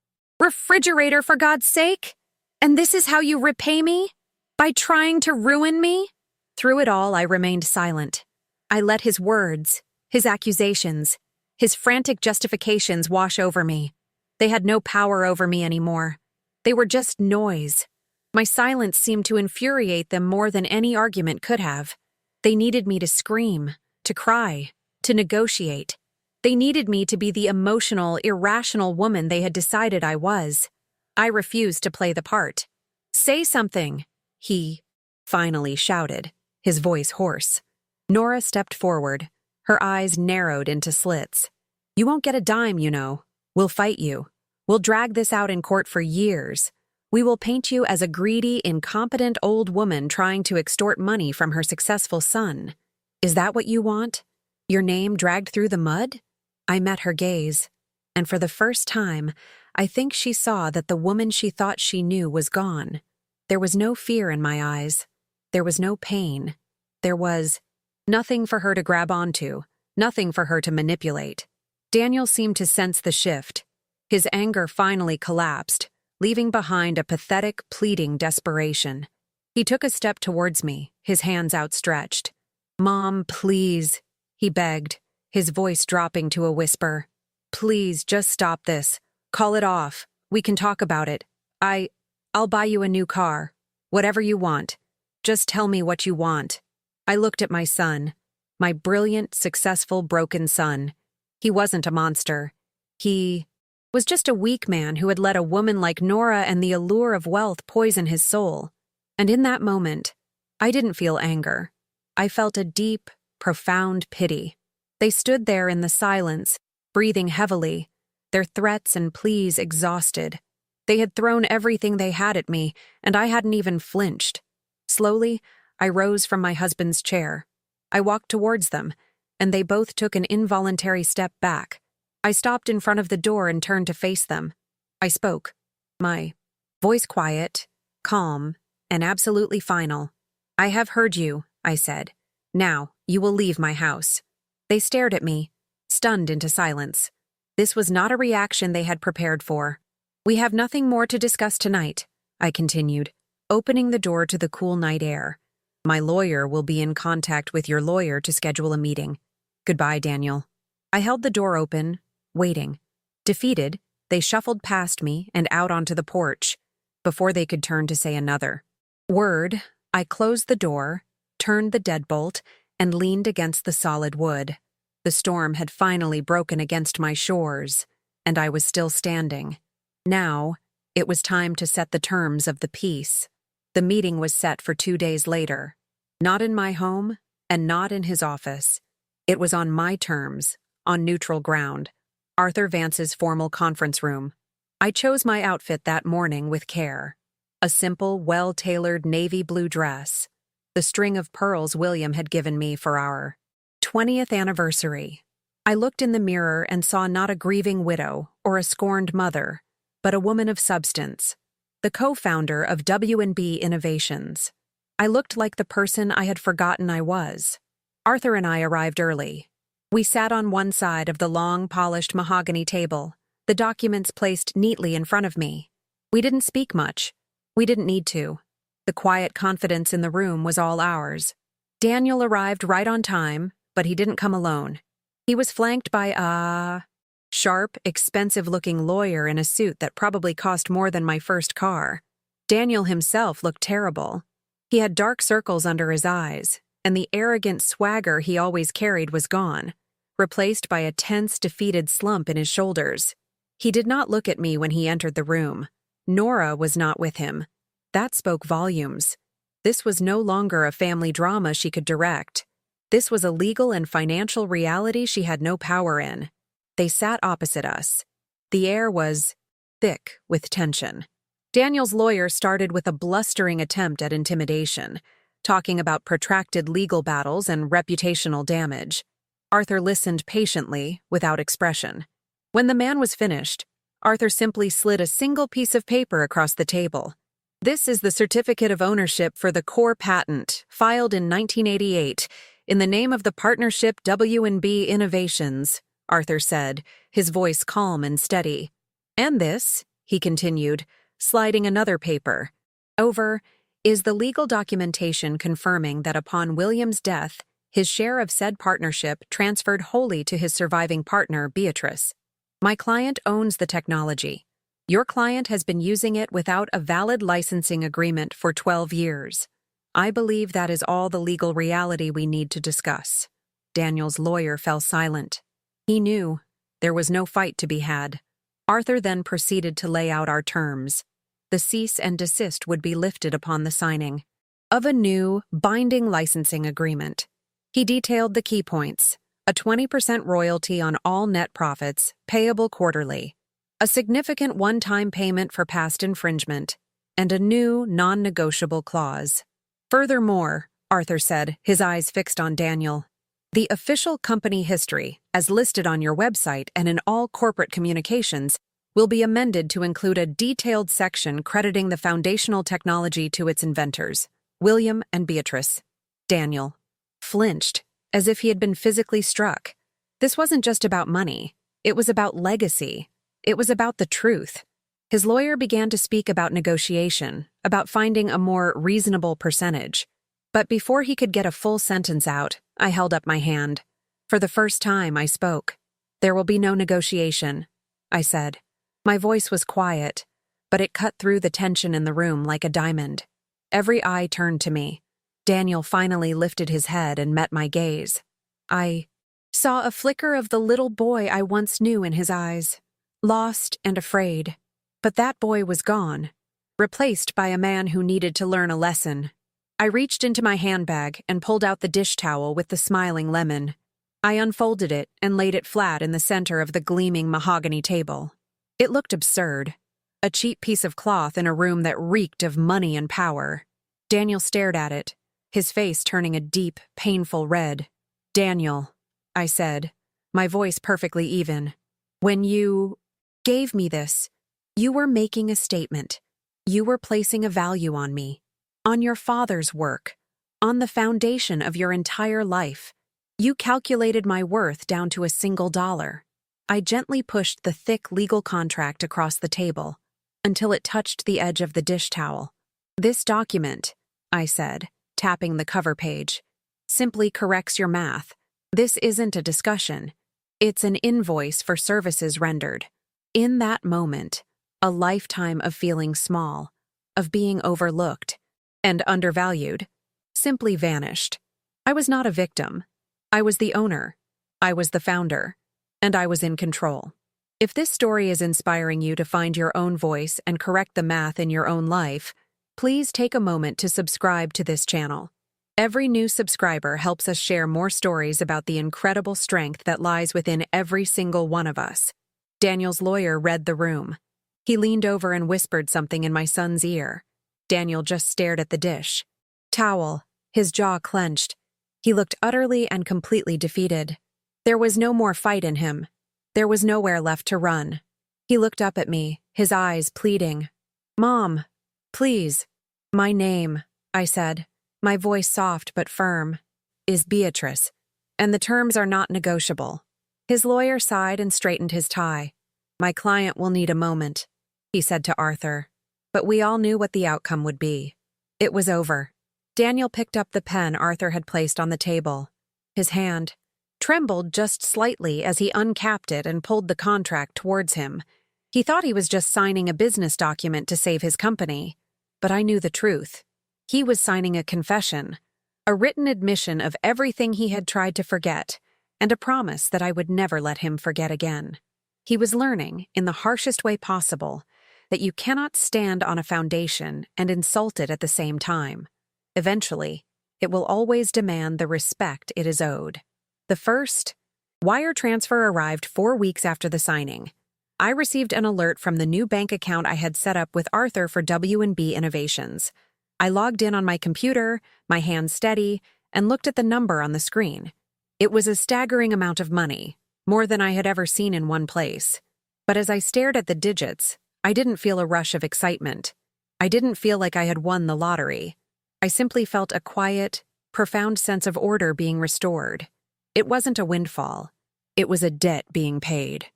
refrigerator, for God's sake! And this is how you repay me? By trying to ruin me?" Through it all, I remained silent. I let his words, his accusations, his frantic justifications wash over me. They had no power over me anymore. They were just noise. My silence seemed to infuriate them more than any argument could have. They needed me to scream, to cry, to negotiate. They needed me to be the emotional, irrational woman they had decided I was. I refused to play the part. "Say something," he finally shouted, his voice hoarse. Nora stepped forward, her eyes narrowed into slits. "You won't get a dime, you know. We'll fight you. We'll drag this out in court for years. We will paint you as a greedy, incompetent old woman trying to extort money from her successful son. Is that what you want? Your name dragged through the mud?" I met her gaze, and for the first time, I think she saw that the woman she thought she knew was gone. There was no fear in my eyes. There was no pain. There was nothing for her to grab onto, nothing for her to manipulate. Daniel seemed to sense the shift. His anger finally collapsed, leaving behind a pathetic, pleading desperation. He took a step towards me, his hands outstretched. "Mom, please," he begged, his voice dropping to a whisper. "Please, just stop this. Call it off. We can talk about it. I'll buy you a new car. Whatever you want. Just tell me what you want." I looked at my son, my brilliant, successful, broken son. He wasn't a monster. He was just a weak man who had let a woman like Nora and the allure of wealth poison his soul. And in that moment, I didn't feel anger. I felt a deep, profound pity. They stood there in the silence, breathing heavily, their threats and pleas exhausted. They had thrown everything they had at me, and I hadn't even flinched. Slowly, I rose from my husband's chair. I walked towards them, and they both took an involuntary step back. I stopped in front of the door and turned to face them. I spoke, my voice quiet, calm, and absolutely final. "I have heard you," I said. "Now, you will leave my house." They stared at me, stunned into silence. This was not a reaction they had prepared for. "We have nothing more to discuss tonight," I continued, opening the door to the cool night air. "My lawyer will be in contact with your lawyer to schedule a meeting. Goodbye, Daniel." I held the door open, waiting. Defeated, they shuffled past me and out onto the porch. Before they could turn to say another word, I closed the door, turned the deadbolt, and leaned against the solid wood. The storm had finally broken against my shores, and I was still standing. Now, it was time to set the terms of the peace. The meeting was set for 2 days later. Not in my home, and not in his office. It was on my terms, on neutral ground. Arthur Vance's formal conference room. I chose my outfit that morning with care. A simple, well-tailored navy blue dress. The string of pearls William had given me for our 20th anniversary. I looked in the mirror and saw not a grieving widow or a scorned mother, but a woman of substance, the co-founder of W&B Innovations. I looked like the person I had forgotten I was. Arthur and I arrived early. We sat on one side of the long, polished mahogany table, the documents placed neatly in front of me. We didn't speak much. We didn't need to. The quiet confidence in the room was all ours. Daniel arrived right on time, but he didn't come alone. He was flanked by a sharp, expensive-looking lawyer in a suit that probably cost more than my first car. Daniel himself looked terrible. He had dark circles under his eyes, and the arrogant swagger he always carried was gone, replaced by a tense, defeated slump in his shoulders. He did not look at me when he entered the room. Nora was not with him. That spoke volumes. This was no longer a family drama she could direct. This was a legal and financial reality she had no power in. They sat opposite us. The air was thick with tension. Daniel's lawyer started with a blustering attempt at intimidation, talking about protracted legal battles and reputational damage. Arthur listened patiently, without expression. When the man was finished, Arthur simply slid a single piece of paper across the table. "This is the certificate of ownership for the core patent, filed in 1988, in the name of the partnership W&B Innovations," Arthur said, his voice calm and steady. "And this," he continued, sliding another paper over, "is the legal documentation confirming that upon William's death, his share of said partnership transferred wholly to his surviving partner, Beatrice. My client owns the technology. Your client has been using it without a valid licensing agreement for 12 years. I believe that is all the legal reality we need to discuss." Daniel's lawyer fell silent. He knew there was no fight to be had. Arthur then proceeded to lay out our terms. The cease and desist would be lifted upon the signing of a new, binding licensing agreement. He detailed the key points: a 20% royalty on all net profits, payable quarterly, a significant one-time payment for past infringement, and a new, non-negotiable clause. "Furthermore," Arthur said, his eyes fixed on Daniel, "the official company history, as listed on your website and in all corporate communications, will be amended to include a detailed section crediting the foundational technology to its inventors, William and Beatrice." Daniel flinched, as if he had been physically struck. This wasn't just about money. It was about legacy. It was about the truth. His lawyer began to speak about negotiation, about finding a more reasonable percentage. But before he could get a full sentence out, I held up my hand. For the first time, I spoke. "There will be no negotiation," I said. My voice was quiet, but it cut through the tension in the room like a diamond. Every eye turned to me. Daniel finally lifted his head and met my gaze. I saw a flicker of the little boy I once knew in his eyes, lost and afraid. But that boy was gone, replaced by a man who needed to learn a lesson. I reached into my handbag and pulled out the dish towel with the smiling lemon. I unfolded it and laid it flat in the center of the gleaming mahogany table. It looked absurd, a cheap piece of cloth in a room that reeked of money and power. Daniel stared at it, his face turning a deep, painful red. "Daniel," I said, my voice perfectly even, "when you gave me this, you were making a statement. You were placing a value on me, on your father's work, on the foundation of your entire life. You calculated my worth down to a single dollar." I gently pushed the thick legal contract across the table until it touched the edge of the dish towel. "This document," I said, tapping the cover page, "simply corrects your math. This isn't a discussion. It's an invoice for services rendered." In that moment, a lifetime of feeling small, of being overlooked and undervalued, simply vanished. I was not a victim. I was the owner. I was the founder. And I was in control. If this story is inspiring you to find your own voice and correct the math in your own life, please take a moment to subscribe to this channel. Every new subscriber helps us share more stories about the incredible strength that lies within every single one of us. Daniel's lawyer read the room. He leaned over and whispered something in my son's ear. Daniel just stared at the dish towel, his jaw clenched. He looked utterly and completely defeated. There was no more fight in him. There was nowhere left to run. He looked up at me, his eyes pleading. "Mom, please." "My name," I said, my voice soft but firm, "is Beatrice, and the terms are not negotiable." His lawyer sighed and straightened his tie. "My client will need a moment," he said to Arthur. But we all knew what the outcome would be. It was over. Daniel picked up the pen Arthur had placed on the table. His hand trembled just slightly as he uncapped it and pulled the contract towards him. He thought he was just signing a business document to save his company. But I knew the truth. He was signing a confession, a written admission of everything he had tried to forget, and a promise that I would never let him forget again. He was learning, in the harshest way possible, that you cannot stand on a foundation and insult it at the same time. Eventually, it will always demand the respect it is owed. The first wire transfer arrived 4 weeks after the signing. I received an alert from the new bank account I had set up with Arthur for W&B Innovations. I logged in on my computer, my hands steady, and looked at the number on the screen. It was a staggering amount of money, more than I had ever seen in one place. But as I stared at the digits, I didn't feel a rush of excitement. I didn't feel like I had won the lottery. I simply felt a quiet, profound sense of order being restored. It wasn't a windfall. It was a debt being paid.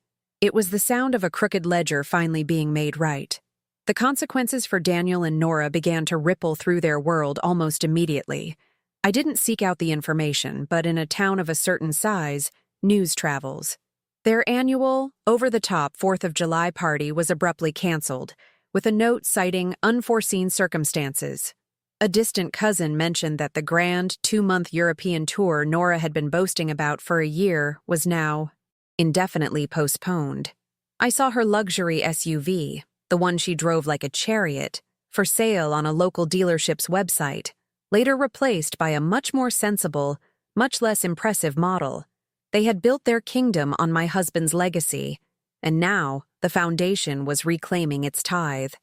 It was the sound of a crooked ledger finally being made right. The consequences for Daniel and Nora began to ripple through their world almost immediately. I didn't seek out the information, but in a town of a certain size, news travels. Their annual, over-the-top 4th of July party was abruptly canceled, with a note citing unforeseen circumstances. A distant cousin mentioned that the grand 2-month European tour Nora had been boasting about for a year was now indefinitely postponed. I saw her luxury SUV, the one she drove like a chariot, for sale on a local dealership's website, later replaced by a much more sensible, much less impressive model. They had built their kingdom on my husband's legacy, and now the foundation was reclaiming its tithe.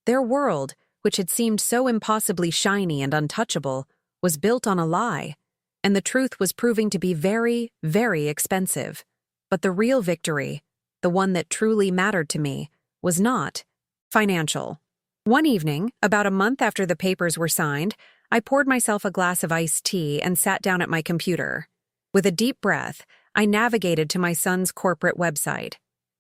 Their world, which had seemed so impossibly shiny and untouchable, was built on a lie, and the truth was proving to be very, very expensive. But the real victory, the one that truly mattered to me, was not financial. One evening, about a month after the papers were signed, I poured myself a glass of iced tea and sat down at my computer. With a deep breath, I navigated to my son's corporate website.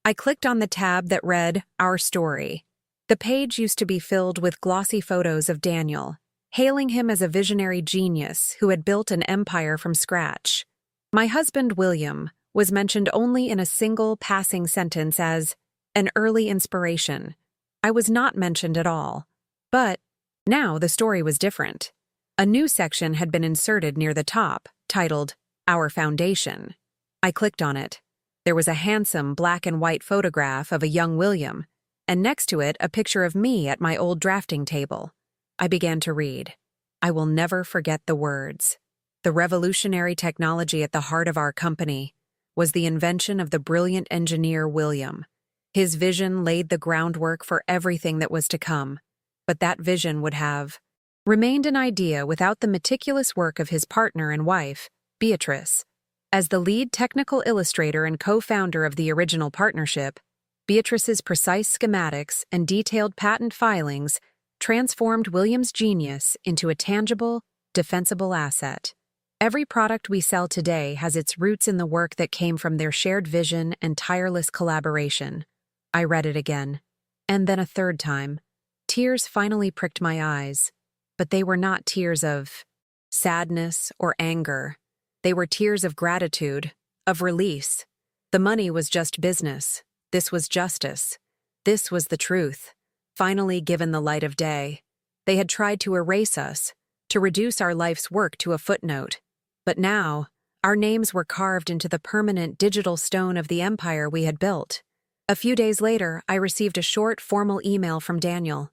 I clicked on the tab that read, Our Story. The page used to be filled with glossy photos of Daniel, hailing him as a visionary genius who had built an empire from scratch. My husband, William, was mentioned only in a single passing sentence as an early inspiration. I was not mentioned at all. But now the story was different. A new section had been inserted near the top, titled, Our Foundation. I clicked on it. There was a handsome black and white photograph of a young William, and next to it a picture of me at my old drafting table. I began to read. I will never forget the words. The revolutionary technology at the heart of our company was the invention of the brilliant engineer William. His vision laid the groundwork for everything that was to come, but that vision would have remained an idea without the meticulous work of his partner and wife, Beatrice. As the lead technical illustrator and co-founder of the original partnership, Beatrice's precise schematics and detailed patent filings transformed William's genius into a tangible, defensible asset. Every product we sell today has its roots in the work that came from their shared vision and tireless collaboration. I read it again, and then a third time. Tears finally pricked my eyes, but they were not tears of sadness or anger. They were tears of gratitude, of release. The money was just business. This was justice. This was the truth, finally given the light of day. They had tried to erase us, to reduce our life's work to a footnote. But now, our names were carved into the permanent digital stone of the empire we had built. A few days later, I received a short, formal email from Daniel.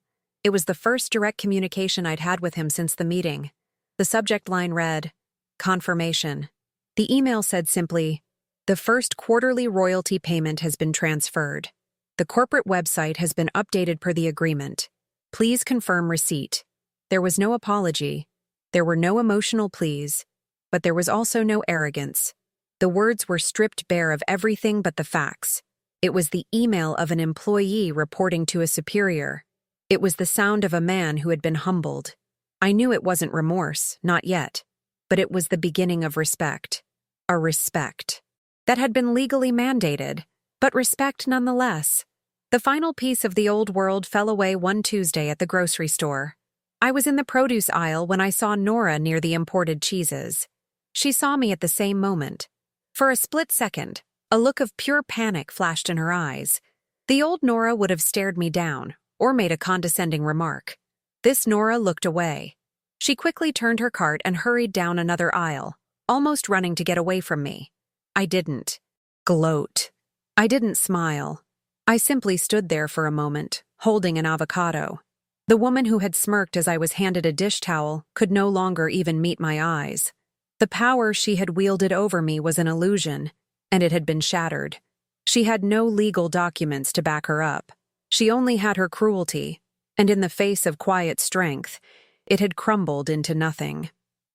It was the first direct communication I'd had with him since the meeting. The subject line read, Confirmation. The email said simply, The first quarterly royalty payment has been transferred. The corporate website has been updated per the agreement. Please confirm receipt. There was no apology. There were no emotional pleas. But there was also no arrogance. The words were stripped bare of everything but the facts. It was the email of an employee reporting to a superior. It was the sound of a man who had been humbled. I knew it wasn't remorse, not yet. But it was the beginning of respect. A respect that had been legally mandated, but respect nonetheless. The final piece of the old world fell away one Tuesday at the grocery store. I was in the produce aisle when I saw Nora near the imported cheeses. She saw me at the same moment. For a split second, a look of pure panic flashed in her eyes. The old Nora would have stared me down, or made a condescending remark. This Nora looked away. She quickly turned her cart and hurried down another aisle, almost running to get away from me. I didn't gloat. I didn't smile. I simply stood there for a moment, holding an avocado. The woman who had smirked as I was handed a dish towel could no longer even meet my eyes. The power she had wielded over me was an illusion, and it had been shattered. She had no legal documents to back her up. She only had her cruelty, and in the face of quiet strength, it had crumbled into nothing.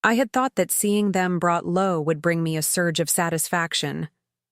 I had thought that seeing them brought low would bring me a surge of satisfaction,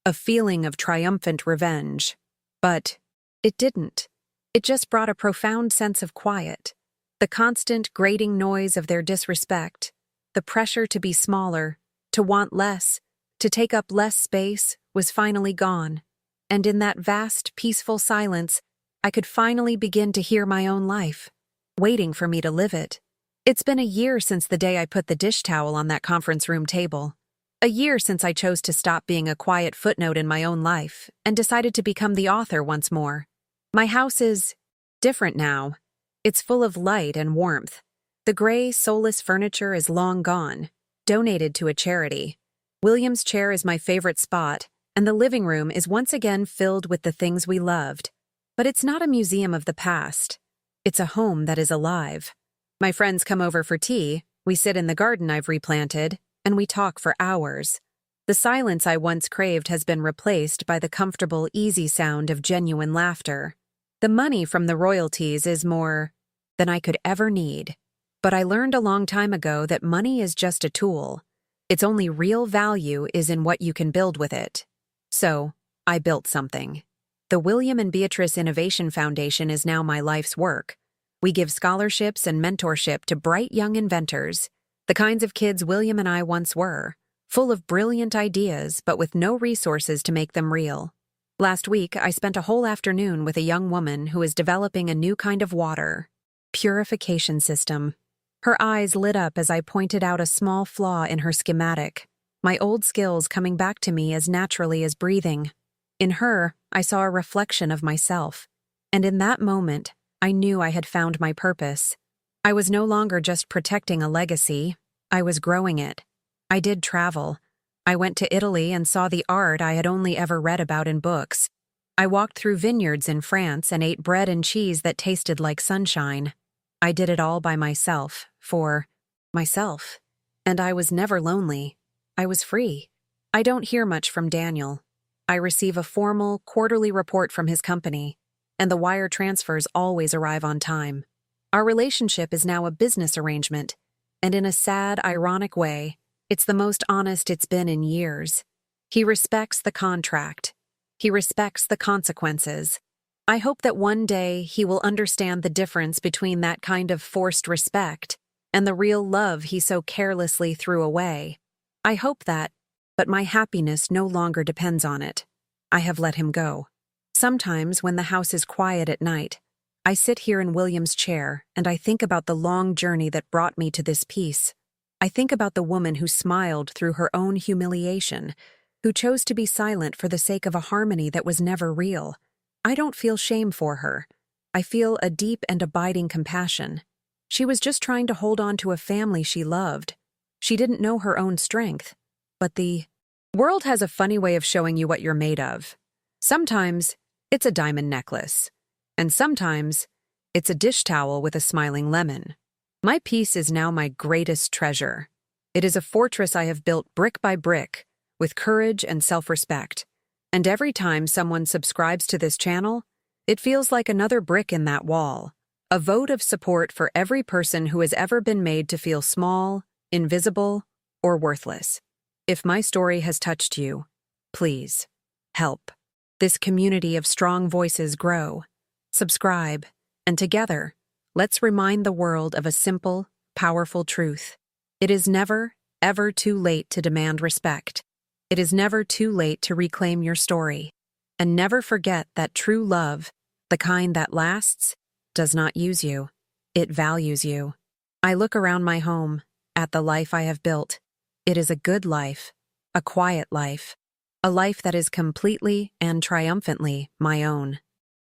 a feeling of triumphant revenge. But it didn't. It just brought a profound sense of quiet. The constant grating noise of their disrespect, the pressure to be smaller, to want less, to take up less space, was finally gone. And in that vast, peaceful silence, I could finally begin to hear my own life, waiting for me to live it. It's been a year since the day I put the dish towel on that conference room table. A year since I chose to stop being a quiet footnote in my own life and decided to become the author once more. My house is different now. It's full of light and warmth. The gray, soulless furniture is long gone, donated to a charity. William's chair is my favorite spot, and the living room is once again filled with the things we loved. But it's not a museum of the past. It's a home that is alive. My friends come over for tea, we sit in the garden I've replanted, and we talk for hours. The silence I once craved has been replaced by the comfortable, easy sound of genuine laughter. The money from the royalties is more than I could ever need. But I learned a long time ago that money is just a tool. Its only real value is in what you can build with it. So, I built something. The William and Beatrice Innovation Foundation is now my life's work. We give scholarships and mentorship to bright young inventors, the kinds of kids William and I once were, full of brilliant ideas but with no resources to make them real. Last week, I spent a whole afternoon with a young woman who is developing a new kind of water purification system. Her eyes lit up as I pointed out a small flaw in her schematic, my old skills coming back to me as naturally as breathing. In her, I saw a reflection of myself, and in that moment, I knew I had found my purpose. I was no longer just protecting a legacy, I was growing it. I did travel. I went to Italy and saw the art I had only ever read about in books. I walked through vineyards in France and ate bread and cheese that tasted like sunshine. I did it all by myself, for myself. And I was never lonely. I was free. I don't hear much from Daniel. I receive a formal, quarterly report from his company, and the wire transfers always arrive on time. Our relationship is now a business arrangement, and in a sad, ironic way, it's the most honest it's been in years. He respects the contract. He respects the consequences. I hope that one day he will understand the difference between that kind of forced respect and the real love he so carelessly threw away. I hope that, but my happiness no longer depends on it. I have let him go. Sometimes, when the house is quiet at night, I sit here in William's chair and I think about the long journey that brought me to this peace. I think about the woman who smiled through her own humiliation, who chose to be silent for the sake of a harmony that was never real. I don't feel shame for her. I feel a deep and abiding compassion. She was just trying to hold on to a family she loved. She didn't know her own strength. But the world has a funny way of showing you what you're made of. Sometimes it's a diamond necklace, and sometimes it's a dish towel with a smiling lemon. My peace is now my greatest treasure. It is a fortress I have built brick by brick, with courage and self-respect. And every time someone subscribes to this channel, it feels like another brick in that wall, a vote of support for every person who has ever been made to feel small, invisible, or worthless. If my story has touched you, please, help this community of strong voices grow. Subscribe, and together, let's remind the world of a simple, powerful truth. It is never, ever too late to demand respect. It is never too late to reclaim your story. And never forget that true love, the kind that lasts, does not use you. It values you. I look around my home, at the life I have built. It is a good life, a quiet life, a life that is completely and triumphantly my own.